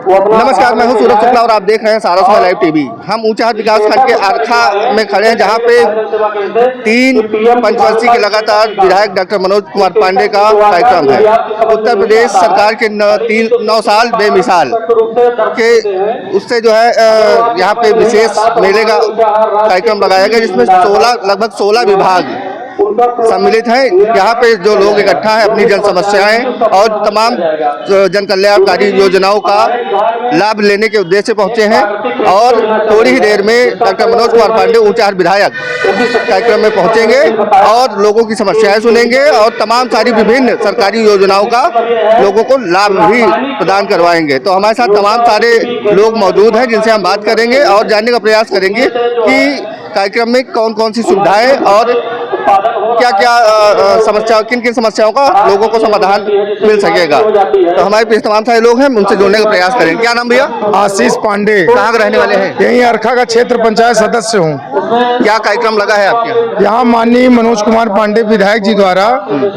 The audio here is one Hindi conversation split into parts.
नमस्कार, मैं हूं सूरज शुक्ला और आप देख रहे हैं सारस्वत लाइव टीवी। हम ऊंचाहार विकासखंड के अरखा में खड़े हैं, जहां पे 3 पंचवर्षीय के लगातार विधायक डॉक्टर मनोज कुमार पांडे का कार्यक्रम है। उत्तर प्रदेश सरकार के 9 साल बेमिसाल के उससे जो है यहाँ पे विशेष मेले का कार्यक्रम लगाया गया, जिसमें लगभग 16 विभाग सम्मिलित है। यहाँ पे जो लोग इकट्ठा है अपनी जन समस्याएं और तमाम जन कल्याणकारी योजनाओं का लाभ लेने के उद्देश्य से पहुंचे हैं और थोड़ी ही देर में डॉक्टर मनोज कुमार पांडे ऊंचाहार विधायक कार्यक्रम में पहुंचेंगे और लोगों की समस्याएं सुनेंगे और तमाम सारी विभिन्न सरकारी योजनाओं का लोगों को लाभ भी प्रदान करवाएंगे। तो हमारे साथ तमाम सारे लोग मौजूद हैं जिनसे हम बात करेंगे और जानने का प्रयास करेंगे कि कार्यक्रम में कौन कौन सी सुविधाएं और क्या क्या समस्या, किन किन समस्याओं का लोगों को समाधान मिल सकेगा। तो हमारे पास तमाम सारे लोग हैं, उनसे जोड़ने का प्रयास करेंगे। क्या नाम भैया? आशीष पांडे। कहाँ के रहने वाले हैं? यहीं अरखा का क्षेत्र पंचायत सदस्य हूँ। क्या कार्यक्रम लगा है आपके यहाँ? माननीय मनोज कुमार पांडे विधायक जी द्वारा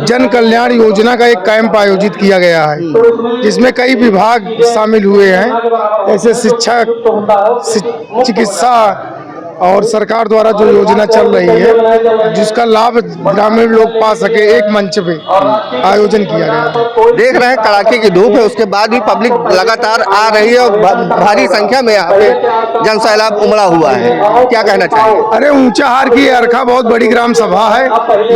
जन कल्याण योजना का एक कैंप आयोजित किया गया है, जिसमें कई विभाग शामिल हुए हैं, जैसे शिक्षा, चिकित्सा और सरकार द्वारा जो योजना चल रही है जिसका लाभ ग्रामीण लोग पा सके, एक मंच पे आयोजन किया गया। देख रहे हैं कड़ाके की धूप है, उसके बाद भी पब्लिक लगातार आ रही है और भारी संख्या में यहाँ पे जन सैलाब उमड़ा हुआ है। क्या कहना चाहिए? अरे ऊंचाहार की अरखा बहुत बड़ी ग्राम सभा है,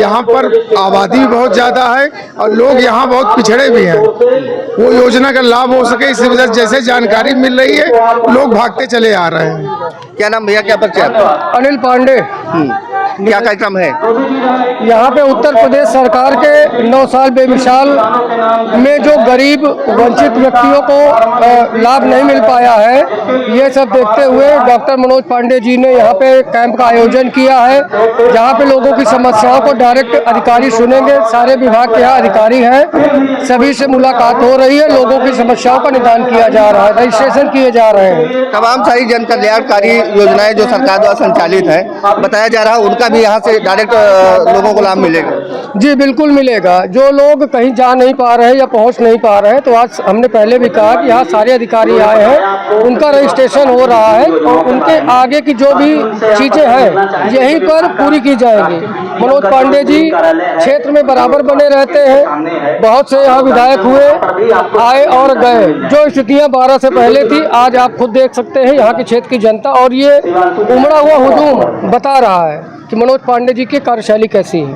यहाँ पर आबादी भी बहुत ज्यादा है और लोग यहाँ बहुत पिछड़े भी हैं। वो योजना का लाभ हो सके इस वजह जैसे जानकारी मिल रही है, लोग भागते चले आ रहे हैं। क्या नाम भैया? क्या परिचय? अनिल पांडे। क्या कार्यक्रम है यहाँ पे? उत्तर प्रदेश सरकार के 9 साल बेमिसाल में जो गरीब वंचित व्यक्तियों को लाभ नहीं मिल पाया है, ये सब देखते हुए डॉक्टर मनोज पांडे जी ने यहाँ पे कैंप का आयोजन किया है, जहाँ पे लोगों की समस्याओं को डायरेक्ट अधिकारी सुनेंगे। सारे विभाग के यहाँ अधिकारी हैं, सभी से मुलाकात हो रही है, लोगों की समस्याओं का निदान किया जा रहा है, रजिस्ट्रेशन किए जा रहे हैं। तमाम सारी जन कल्याणकारी योजनाएं जो सरकार द्वारा संचालित है, बताया जा रहा है उनका भी यहाँ से डायरेक्ट लोगों को लाभ मिलेगा? जी बिल्कुल मिलेगा। जो लोग कहीं जा नहीं पा रहे या पहुंच नहीं पा रहे हैं, तो आज हमने पहले भी कहा कि यहाँ सारे अधिकारी आए हैं, उनका रजिस्ट्रेशन हो रहा है और उनके आगे की जो भी चीजें हैं यहीं पर पूरी की जाएंगी। मनोज पांडे जी क्षेत्र में बराबर बने रहते हैं, बहुत से यहाँ विधायक हुए, आए और गए। जो स्थितियाँ 12 से पहले थी, आज आप खुद देख सकते हैं यहाँ के क्षेत्र की जनता, और ये उमड़ा हुआ हुजूम बता रहा है कि मनोज पांडे जी की कार्यशैली कैसी है।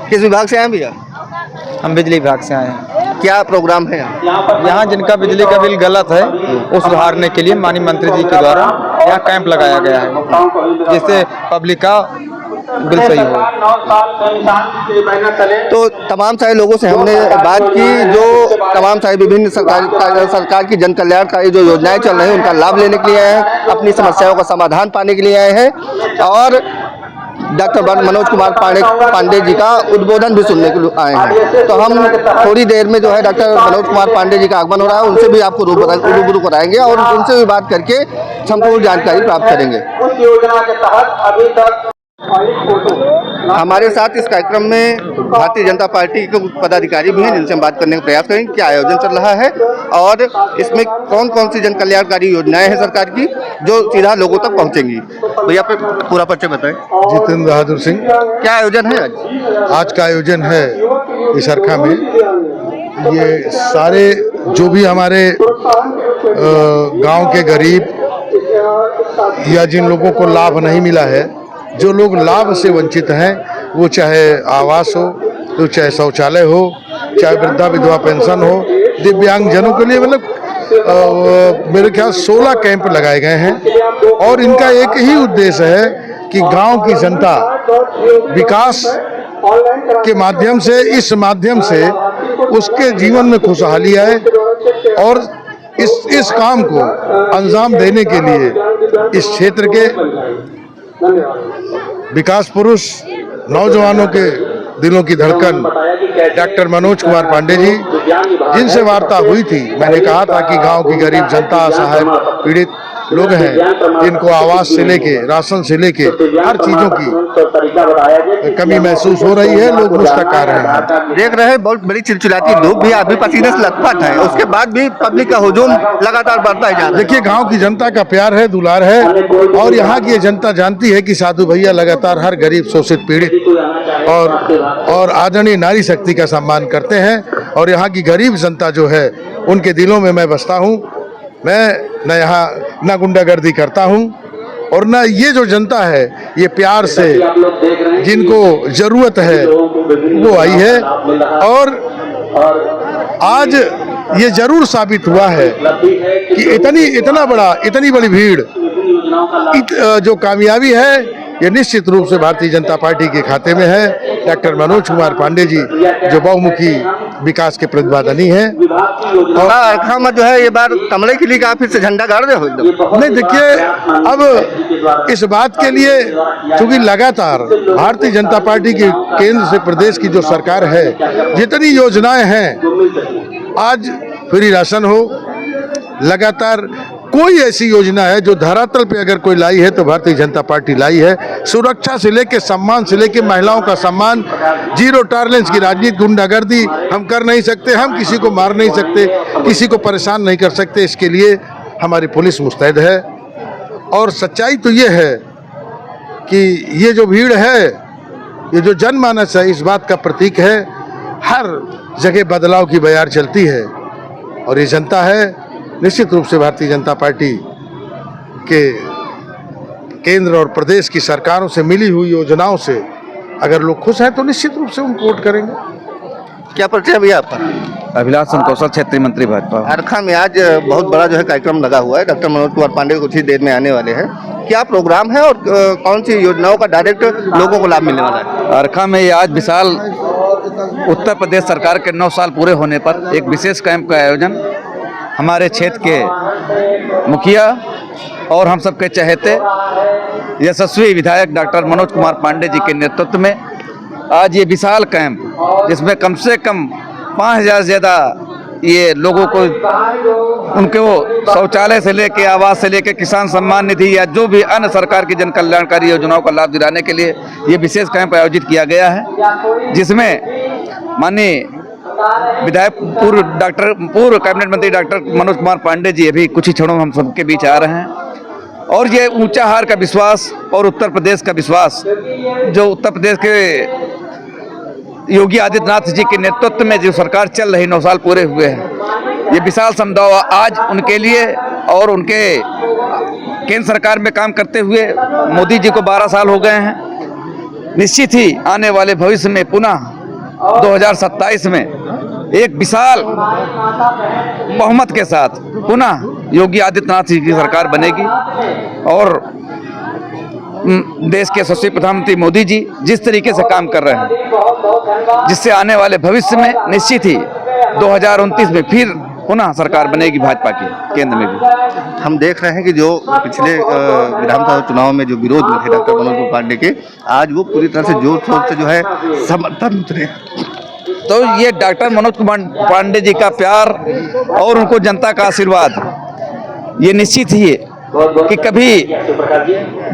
किस विभाग से आए भैया? हम बिजली विभाग से आए हैं। क्या प्रोग्राम है यहाँ जिनका बिजली का बिल गलत है उस सुधारने के लिए माननीय मंत्री जी के द्वारा यहाँ कैंप लगाया गया है, जिससे पब्लिक का बिल सही हो। तो तमाम सारे लोगों से हमने बात की, जो तमाम सारे विभिन्न सरकार की जन कल्याणकारी जो योजनाएं चल रही हैं उनका लाभ लेने के लिए आए हैं, अपनी समस्याओं का समाधान पाने के लिए आए हैं और डॉक्टर मनोज कुमार पांडे जी का उद्बोधन भी सुनने के लिए आए हैं। तो हम थोड़ी देर में जो है डॉक्टर मनोज कुमार पांडे जी का आगमन हो रहा है, उनसे भी आपको रूबरू कराएंगे और उनसे भी बात करके संपूर्ण जानकारी प्राप्त करेंगे। उस योजना के तहत अभी तक हमारे साथ इस कार्यक्रम में भारतीय जनता पार्टी के पदाधिकारी भी हैं, जिनसे हम बात करने का प्रयास करेंगे क्या आयोजन चल रहा है और इसमें कौन कौन सी जन कल्याणकारी योजनाएं हैं सरकार की जो सीधा लोगों तक पहुंचेंगी। भैया पे पूरा परिचय बताएं। जितेंद्र बहादुर सिंह। क्या आयोजन है आज? आज का आयोजन है इस अरखा में, ये सारे जो भी हमारे गांव के गरीब या जिन लोगों को लाभ नहीं मिला है, जो लोग लाभ से वंचित हैं, वो चाहे आवास हो, तो चाहे शौचालय हो, चाहे वृद्धा विधवा पेंशन हो, दिव्यांगजनों के लिए, मतलब मेरे ख्याल 16 कैंप लगाए गए हैं और इनका एक ही उद्देश्य है कि गांव की जनता विकास के माध्यम से, इस माध्यम से उसके जीवन में खुशहाली आए और इस काम को अंजाम देने के लिए इस क्षेत्र के विकास पुरुष, नौजवानों के दिलों की धड़कन डॉक्टर मनोज कुमार पांडे जी, जिनसे वार्ता हुई थी, मैंने कहा था कि गांव की गरीब जनता, असहाय पीड़ित लोग हैं, इनको आवास से लेके, राशन से लेके हर चीजों की कमी महसूस हो रही है। लोग मुश्तक आ रहे हैं। देख रहे हैं बहुत बड़ी चिलचिलाती धूप भी अभी पसीने से लथपथ है, उसके बाद भी पब्लिक का हुजूम लगातार बढ़ता ही जा रहा है। देखिए, गांव की जनता का प्यार है, दुलार है, और यहाँ की ये जनता जानती है कि साधु भैया लगातार हर गरीब, शोषित, पीड़ित और आदरणीय नारी शक्ति का सम्मान करते हैं। और यहाँ की गरीब जनता जो है उनके दिलों में मैं बसता हूँ। मैं न यहाँ न गुंडागर्दी करता हूँ, और न ये जो जनता है ये प्यार से जिनको जरूरत है वो आई है। और आज ये जरूर साबित हुआ है कि इतनी बड़ी भीड़ जो कामयाबी है ये निश्चित रूप से भारतीय जनता पार्टी के खाते में है। डॉक्टर मनोज कुमार पांडे जी जो बहुमुखी विकास के प्रतिपादनी हैं। और अरखा में जो है ये बार कमरे के लिए का फिर से झंडा गाड़ रहे हो एकदम। नहीं, देखिए, अब इस बात के लिए चूंकि लगातार भारतीय जनता पार्टी की केंद्र से प्रदेश की जो सरकार है, जितनी योजनाएं हैं, आज फ्री राशन हो, लगातार कोई ऐसी योजना है जो धरातल पे अगर कोई लाई है तो भारतीय जनता पार्टी लाई है। सुरक्षा से लेके, सम्मान से लेके, महिलाओं का सम्मान, जीरो टॉलरेंस की राजनीति, गुंडागर्दी हम कर नहीं सकते, हम किसी को मार नहीं सकते, किसी को परेशान नहीं कर सकते। इसके लिए हमारी पुलिस मुस्तैद है। और सच्चाई तो ये है कि ये जो भीड़ है, ये जो जनमानस है, इस बात का प्रतीक है। हर जगह बदलाव की बयार चलती है, और ये जनता है निश्चित रूप से भारतीय जनता पार्टी के केंद्र और प्रदेश की सरकारों से मिली हुई योजनाओं से अगर लोग खुश हैं तो निश्चित रूप से उनको वोट करेंगे। क्या परिचय भैया आपका? अभिलाष कौशल, क्षेत्रीय मंत्री भाजपा। अरखा में आज बहुत बड़ा जो है कार्यक्रम लगा हुआ है। डॉक्टर मनोज कुमार पांडे कुछ ही देर में आने वाले हैं। क्या प्रोग्राम है और कौन सी योजनाओं का डायरेक्ट लोगों को लाभ मिलने वाला है? अरखा में आज विशाल उत्तर प्रदेश सरकार के 9 साल पूरे होने पर एक विशेष कैंप का आयोजन हमारे क्षेत्र के मुखिया और हम सबके चहेते यशस्वी विधायक डॉक्टर मनोज कुमार पांडे जी के नेतृत्व में आज ये विशाल कैंप, जिसमें कम से कम 5000 से ज़्यादा ये लोगों को उनके वो शौचालय से लेके, आवास से लेके, किसान सम्मान निधि या जो भी अन्य सरकार की जन कल्याणकारी योजनाओं का लाभ दिलाने के लिए ये विशेष कैंप आयोजित किया गया है, जिसमें माननीय विधायक पूर्व कैबिनेट मंत्री डॉक्टर मनोज कुमार पांडे जी अभी कुछ ही क्षणों में हम सबके बीच आ रहे हैं। और ये ऊंचाहार का विश्वास और उत्तर प्रदेश का विश्वास, जो उत्तर प्रदेश के योगी आदित्यनाथ जी के नेतृत्व में जो सरकार चल रही 9 साल पूरे हुए हैं, ये विशाल समुदाय आज उनके लिए और उनके केंद्र सरकार में काम करते हुए मोदी जी को 12 साल हो गए हैं। निश्चित ही आने वाले भविष्य में पुनः 2027 में एक विशाल बहुमत के साथ पुनः योगी आदित्यनाथ जी की सरकार बनेगी। और देश के यशस्वी प्रधानमंत्री मोदी जी जिस तरीके से काम कर रहे हैं, जिससे आने वाले भविष्य में निश्चित ही 2029 में फिर पुनः सरकार बनेगी भाजपा की केंद्र में भी। हम देख रहे हैं कि जो पिछले विधानसभा चुनाव में जो विरोध में थे डॉक्टर मनोज कुमार पांडे के, आज वो पूरी तरह से जोर शोर से जो है समर्थन उतरे। तो ये डॉक्टर मनोज कुमार पांडे जी का प्यार और उनको जनता का आशीर्वाद, ये निश्चित ही है कि कभी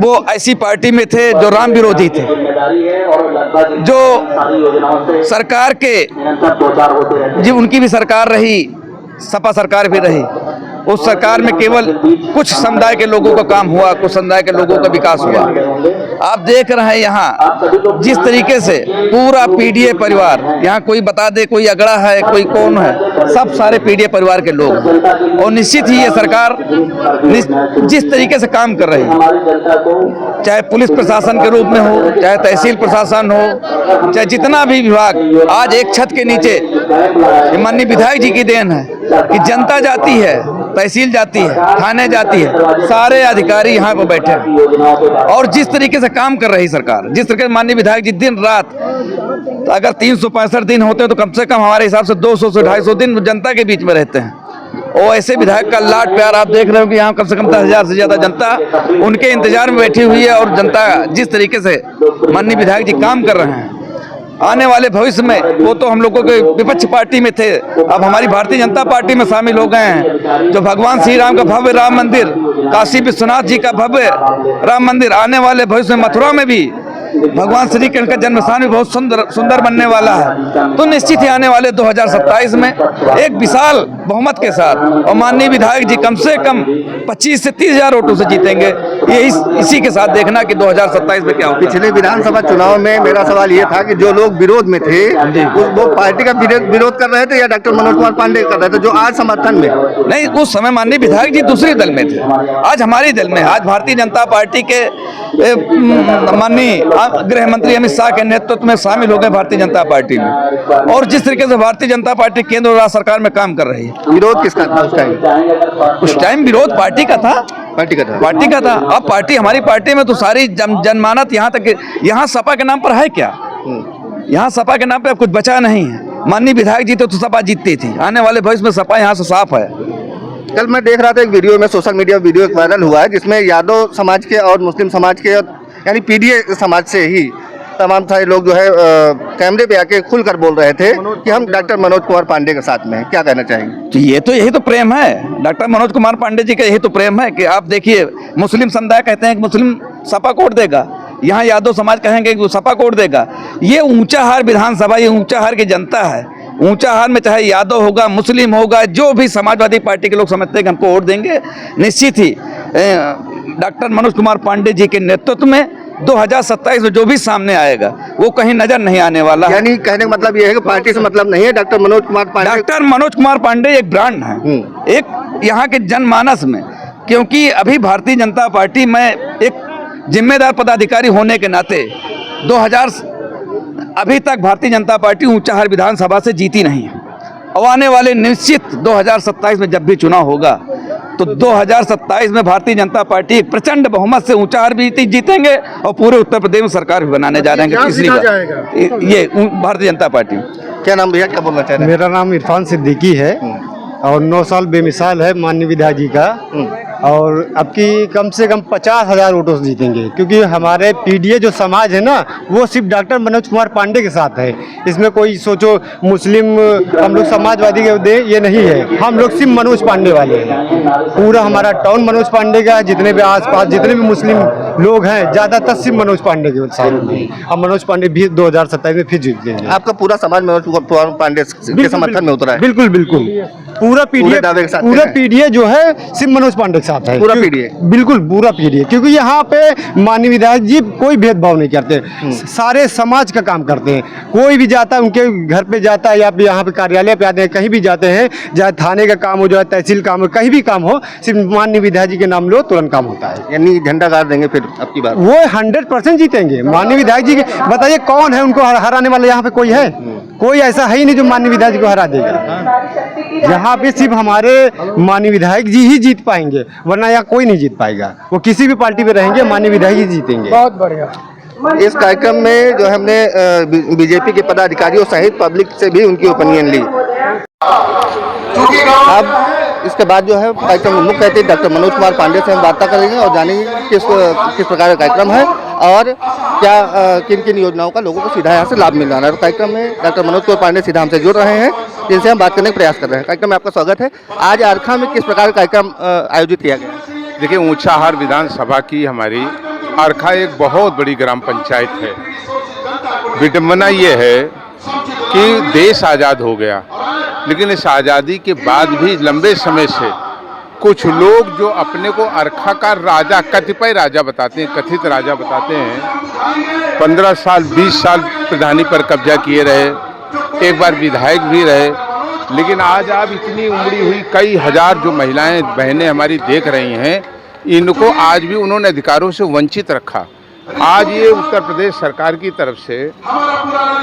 वो ऐसी पार्टी में थे जो राम विरोधी थे, जो सरकार के जी उनकी भी सरकार रही, सपा सरकार भी रही, उस सरकार में केवल कुछ समुदाय के लोगों का काम हुआ, कुछ समुदाय के लोगों का विकास हुआ। आप देख रहे हैं यहाँ जिस तरीके से पूरा पीडीए परिवार, यहाँ कोई बता दे कोई अगड़ा है, कोई कौन है, सब सारे पीडीए परिवार के लोग। और निश्चित ही ये सरकार जिस तरीके से काम कर रही है, चाहे पुलिस प्रशासन के रूप में हो, चाहे तहसील प्रशासन हो, चाहे जितना भी विभाग, आज एक छत के नीचे माननीय विधायक जी की देन है कि जनता जाती है, तहसील जाती है, थाने जाती है, सारे अधिकारी यहाँ पर बैठे हैं। और जिस तरीके से काम कर रही सरकार, जिस तरीके से माननीय विधायक जी दिन रात, तो अगर 365 दिन होते हैं तो कम से कम हमारे हिसाब से 200 से 250 दिन जनता के बीच में रहते हैं। और ऐसे विधायक का लाड प्यार आप देख रहे हो कि यहाँ कम से कम 10,000 से ज़्यादा जनता उनके इंतजार में बैठी हुई है। और जनता जिस तरीके से माननीय विधायक जी काम कर रहे हैं, आने वाले भविष्य में वो तो हम लोगों के विपक्ष पार्टी में थे, अब हमारी भारतीय जनता पार्टी में शामिल हो गए हैं। जो भगवान श्री राम का भव्य राम मंदिर, काशी विश्वनाथ जी का भव्य राम मंदिर, आने वाले भविष्य में मथुरा में भी भगवान श्री कृष्ण का जन्म स्थान भी बहुत सुंदर बनने वाला है। तो निश्चित ही आने वाले 2027 में एक विशाल बहुमत के साथ और माननीय विधायक जी कम से कम 25 से 30 हजार वोटों से जीतेंगे। ये इसी के साथ देखना कि 2027 में क्या होता है। पिछले विधानसभा चुनाव में मेरा सवाल ये था कि जो लोग विरोध में थे वो पार्टी का विरोध कर रहे थे या डॉक्टर मनोज कुमार पांडे कर रहे थे, जो आज समर्थन में? नहीं, उस समय माननीय विधायक जी दूसरे दल में थे, आज हमारे दल में। आज भारतीय जनता पार्टी के माननीय गृह मंत्री अमित शाह के नेतृत्व में शामिल हो गए भारतीय जनता पार्टी में। और जिस तरीके से भारतीय जनता पार्टी केंद्र और राज्य सरकार में काम कर रही है। विरोध किसका था उस टाइम विरोध पार्टी का था। पार्टी का था। अब पार्टी, हमारी पार्टी में तो सारी जनमानत यहाँ तक, यहाँ सपा के नाम पर है क्या? यहाँ सपा के नाम पे अब कुछ बचा नहीं है। माननीय विधायक जी तो सपा जीतती थी, आने वाले भविष्य में सपा यहाँ से साफ है। कल मैं देख रहा था एक वीडियो में, सोशल मीडिया वीडियो एक वायरल हुआ है जिसमें यादव समाज के और मुस्लिम समाज के यानी पीडीए समाज से ही तमाम सारे लोग जो है कैमरे पे आके खुलकर बोल रहे थे कि हम डॉक्टर मनोज कुमार पांडे के साथ में हैं। क्या कहना चाहेंगे? तो यही तो प्रेम है डॉक्टर मनोज कुमार पांडे जी का, यही तो प्रेम है कि आप देखिए, मुस्लिम समुदाय कहते हैं कि मुस्लिम सपा कोड देगा, यहाँ यादव समाज कहेंगे कि सपा कोड देगा। ये ऊंचाहार विधानसभा, ये ऊंचाहार की जनता है। ऊंचाहार में चाहे यादव होगा, मुस्लिम होगा, जो भी समाजवादी पार्टी के लोग समझते हैं कि हमको वोट देंगे, निश्चित ही डॉक्टर मनोज कुमार पांडे जी के नेतृत्व में 2027 में जो भी सामने आएगा वो कहीं नजर नहीं आने वाला। यानी कहने का मतलब ये है कि पार्टी से मतलब नहीं है, डॉक्टर मनोज कुमार पांडे। डॉक्टर मनोज कुमार पांडे एक ब्रांड है, एक यहाँ के जनमानस में। क्योंकि अभी भारतीय जनता पार्टी में एक जिम्मेदार पदाधिकारी होने के नाते 2000 अभी तक भारतीय जनता पार्टी ऊंचाहार विधानसभा से जीती नहीं है। और आने वाले निश्चित 2027 में जब भी चुनाव होगा तो 2027 में भारतीय जनता पार्टी एक प्रचंड बहुमत से ऊंचाहार भी जीतेंगे और पूरे उत्तर प्रदेश में सरकार भी बनाने जा रहे हैं। तीसरी बार ये भारतीय जनता पार्टी। क्या नाम भैया, क्या बोलना चाह रहे हैं? मेरा नाम इरफान सिद्दीकी है और 9 साल बेमिसाल है माननीय विधायक जी का। और अब की कम से कम 50,000 वोटों से जीतेंगे, क्योंकि हमारे पीडीए जो समाज है ना, वो सिर्फ डॉक्टर मनोज कुमार पांडे के साथ है। इसमें कोई सोचो मुस्लिम हम लोग समाजवादी के दे, ये नहीं है। हम लोग सिर्फ मनोज पांडे वाले हैं। पूरा हमारा टाउन मनोज पांडे का, जितने भी आसपास जितने भी मुस्लिम लोग हैं ज़्यादातर सिर्फ मनोज पांडे के साथ में। अब मनोज पांडे भी 2027 में फिर जीत जाएंगे। आपका पूरा समाज मनोज कुमार पांडे के समर्थन में उतरा है? बिल्कुल बिल्कुल, पूरा पीडीए जो है सिर्फ मनोज पांडे के साथ है। पूरा पीडीए, बिल्कुल पूरा पीडीए, क्योंकि यहाँ पे माननीय विधायक जी कोई भेदभाव नहीं करते, सारे समाज का काम करते हैं। कोई भी जाता है उनके घर पे जाता है या यहाँ पे कार्यालय पे आते हैं, कहीं भी जाते हैं, चाहे थाने का काम हो, चाहे तहसील काम हो, कहीं भी काम हो, सिर्फ माननीय विधायक जी के नाम लो तुरंत काम होता है। यानी झंडा गाड़ देंगे फिर अब की बार? वो 100% जीतेंगे माननीय विधायक जी के। बताइए कौन है उनको हराने वाला? यहाँ पे कोई है? कोई ऐसा है ही नहीं जो माननीय विधायक जी को हरा देगा। यहाँ पे सिर्फ हमारे माननीय विधायक जी ही जीत पाएंगे, वरना यहाँ कोई नहीं जीत पाएगा। वो किसी भी पार्टी में रहेंगे, माननीय विधायक जी जीतेंगे। बहुत बढ़िया। इस कार्यक्रम में जो हमने बीजेपी के पदाधिकारियों सहित पब्लिक से भी उनकी ओपिनियन ली। अब इसके बाद जो है कार्यक्रम में मुख्य अतिथि डॉक्टर मनोज कुमार पांडे से हम वार्ता करेंगे और जानेंगे किस प्रकार का कार्यक्रम है और क्या किन किन योजनाओं का लोगों को सीधा यहाँ से लाभ मिल रहा है। तो कार्यक्रम में डॉक्टर मनोज कुमार पांडे सीधा हमसे जुड़ रहे हैं, जिनसे हम बात करने का प्रयास कर रहे हैं। कार्यक्रम में आपका स्वागत है। आज अरखा में किस प्रकार का कार्यक्रम आयोजित किया गया? देखिए, ऊंचाहार विधानसभा की हमारी अरखा एक बहुत बड़ी ग्राम पंचायत है। विडंबना ये है कि देश आज़ाद हो गया, लेकिन इस आज़ादी के बाद भी लंबे समय से कुछ लोग जो अपने को अरखा का राजा, कतिपय राजा बताते हैं, कथित राजा बताते हैं, 15 साल 20 साल प्रधानी पर कब्जा किए रहे, एक बार विधायक भी रहे। लेकिन आज आप इतनी उमड़ी हुई कई हजार जो महिलाएं बहनें हमारी देख रही हैं, इनको आज भी उन्होंने अधिकारों से वंचित रखा। आज ये उत्तर प्रदेश सरकार की तरफ से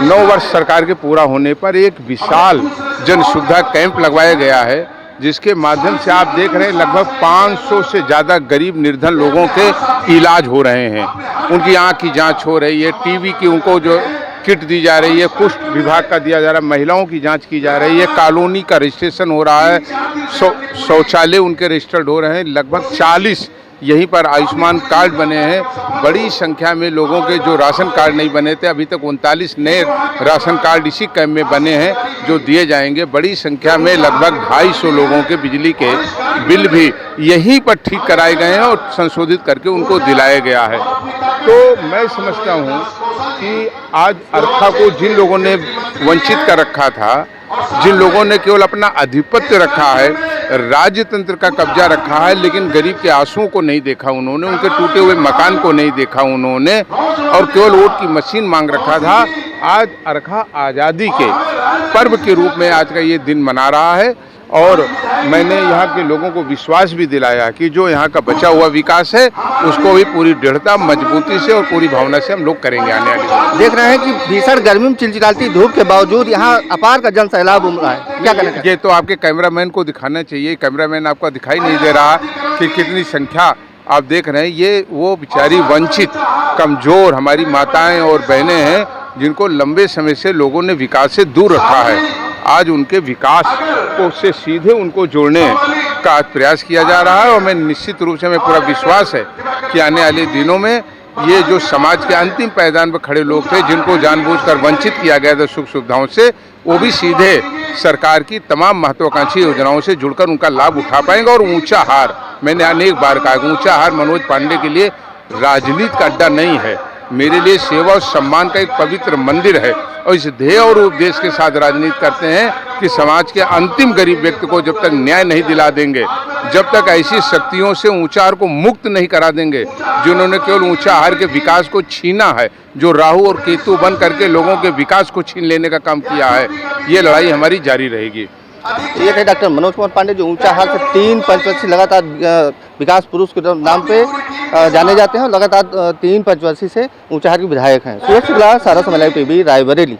9 वर्ष सरकार के पूरा होने पर एक विशाल जन सुविधा कैंप लगवाया गया है, जिसके माध्यम से आप देख रहे हैं लगभग 500 से ज़्यादा गरीब निर्धन लोगों के इलाज हो रहे हैं। उनकी आँख की जांच हो रही है, टीबी की उनको जो किट दी जा रही है, कुष्ठ विभाग का दिया जा रहा है, महिलाओं की जांच की जा रही है, कॉलोनी का रजिस्ट्रेशन हो रहा है, शौचालय उनके रजिस्टर्ड हो रहे हैं। लगभग 40 यहीं पर आयुष्मान कार्ड बने हैं। बड़ी संख्या में लोगों के जो राशन कार्ड नहीं बने थे, अभी तक 39 नए राशन कार्ड इसी कैंप में बने हैं जो दिए जाएंगे। बड़ी संख्या में लगभग 250 लोगों के बिजली के बिल भी यहीं पर ठीक कराए गए हैं और संशोधित करके उनको दिलाया गया है। तो मैं समझता हूँ कि आज अर्खा को जिन लोगों ने वंचित कर रखा था, जिन लोगों ने केवल अपना आधिपत्य रखा है, राज्य तंत्र का कब्जा रखा है, लेकिन गरीब के आंसुओं को नहीं देखा उन्होंने, उनके टूटे हुए मकान को नहीं देखा उन्होंने, और केवल वोट की मशीन मांग रखा था। आज अर्खा आज़ादी के पर्व के रूप में आज का ये दिन मना रहा है और मैंने यहाँ के लोगों को विश्वास भी दिलाया कि जो यहाँ का बचा हुआ विकास है उसको भी पूरी दृढ़ता, मजबूती से और पूरी भावना से हम लोग करेंगे। आने वाले दिन देख रहे हैं कि भीषण गर्मी में चिलचिलाती धूप के बावजूद यहाँ अपार का जन सैलाब उमड़ा है, क्या कहना चाहिए? ये तो आपके कैमरामैन को दिखाना चाहिए। कैमरामैन आपका दिखाई नहीं दे रहा कि कितनी संख्या आप देख रहे हैं। ये वो बेचारी वंचित, कमजोर हमारी माताएं और बहनें हैं जिनको लंबे समय से लोगों ने विकास से दूर रखा है। आज उनके विकास को से सीधे उनको जोड़ने का आज प्रयास किया जा रहा है और मैं निश्चित रूप से, मैं पूरा विश्वास है कि आने वाले दिनों में ये जो समाज के अंतिम पायदान पर खड़े लोग थे, जिनको जानबूझकर वंचित किया गया था सुख सुविधाओं से, वो भी सीधे सरकार की तमाम महत्वाकांक्षी योजनाओं से जुड़कर उनका लाभ उठा पाएंगे। और ऊंचा हार, मैंने अनेक बार कहा, ऊंचा हार मनोज पांडे के लिए राजनीति का अड्डा नहीं है, मेरे लिए सेवा और सम्मान का एक पवित्र मंदिर है। और इस ध्येय और उद्देश्य के साथ राजनीति करते हैं कि समाज के अंतिम गरीब व्यक्ति को जब तक न्याय नहीं दिला देंगे, जब तक ऐसी शक्तियों से ऊंचा हार को मुक्त नहीं करा देंगे जिन्होंने केवल ऊंचा हार के विकास को छीना है, जो राहु और केतु बन करके लोगों के विकास को छीन लेने का काम किया है, ये लड़ाई हमारी जारी रहेगी। ये थे डॉक्टर मनोज कुमार पांडे, जो ऊंचा हार से 3 पंचवर्षीय लगातार विकास पुरुष के नाम पे जाने जाते हैं और लगातार 3 पंचवर्षीय से ऊंचा हार के विधायक हैं। सूरज शुक्ला, सारा समय लाइव टीवी, रायबरेली।